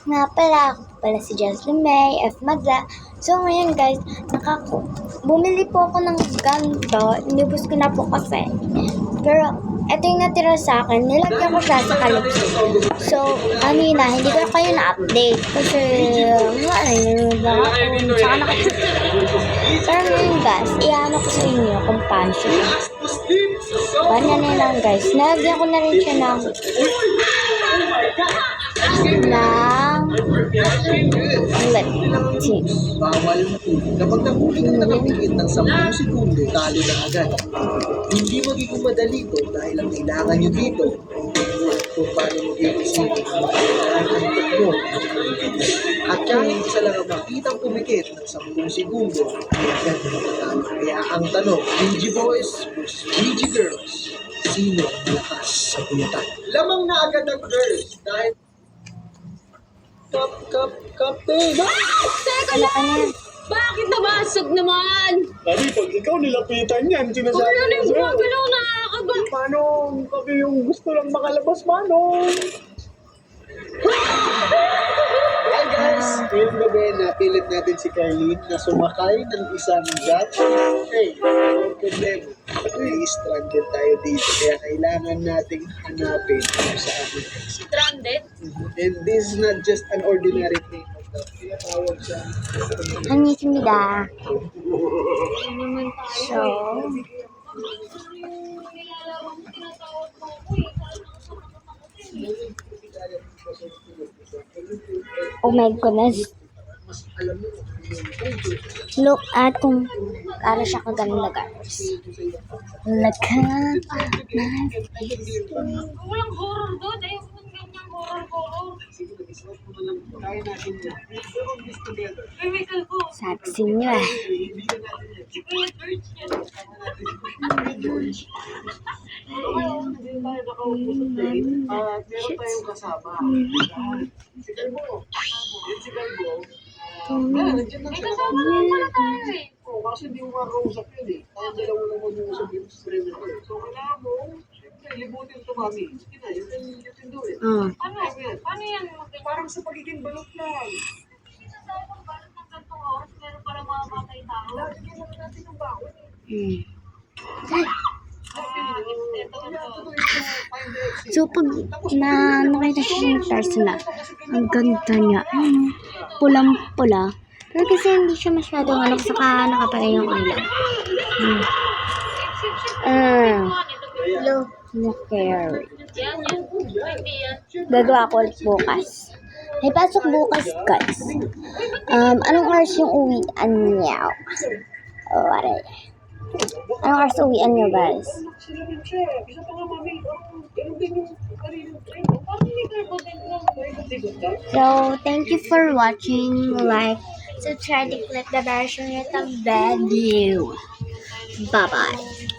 Nga pala, ako pala si Jocelyn May F. Magla. So ngayon guys, bumili po ako ng ganito. Inubos ko na po kasi. Pero ito yung natira sa akin. Nilagyan ko siya sa kalipso. So kanina, hindi ko kayo na-update. Kasi nanonood lang ako. Tsaka pero ngayon guys, iano ko sa inyo kung paano siya. Banyan lang guys. Nalagyan ko na rin siya ng bawal matulog. Kapag nahuli ka nakapigit ng 10 segundo, talo na agad. Hindi magiging madali ito dahil ang kailangan nyo dito kung paano mo i-isipin ang makakalimutan mo. At kahit isa lang ang makitang pumikit ng 10 segundo, ay agad na matatalo. Kaya ang tanong, BG Boys versus BG Girls, sino ang malakas sa pulutan? Lamang na agad ang girls dahil Kapten! Teka lang! Bakit nabasag naman? Lagi, pag ikaw nilapitan yan, sinasabi Ano ko yung sa'yo. gumagalaw na nakakaba? Manong, kami yung gusto lang makalabas, Manong. Hi guys! Ngayong gabi, napilit natin si Carlene na sumakay ng isang jet. Hey, no problema. Stranded tayo dito, kaya kailangan nating hanapin kung saan ating exit. Stranded? And this is not just an ordinary thing. Tinatawag siya. Annyeonghaseyo. So, oh my goodness. Look at kung paano siya kaganda guys. Look at Walang horror doon. Ayoko ng ganyang horror. May kalbo. saksi niyo eh. Kuya George yan. Meron tayong kasama. Si Calvo. Si Calvo. Nandiyan lang May siya. kasama naman pala tayo eh. Oo, kasi hindi mo makakausap yun eh. Kaya dalawa lang mag-uusap yung streamer ko eh. So, kailangan mo, libutin to mami. Sige na, you can do it. Ano? Paano yan? Parang sa pagiging balot lang. Hindi na tayo magbalot ng gantong oras. Meron para mamamatay tao. Lagi kailangan natin ng baon eh. So, pag nakita siya yung personal, ang ganda niya. Pulang-pula. Pero kasi hindi siya masyadong saka nakapala yung ilaw. Look here. Yan. Hindi yan. Gagawa ko ulit bukas. May pasok bukas, guys. Anong oras yung uwian niya? Oh, aray. Anong oras uwian niyo, guys? Isa pa nga mami, ganun din yung karinong train. Parang hindi kalbo din lang. So, thank you for watching. Like, subscribe, click the bell, share the video. Bye-bye.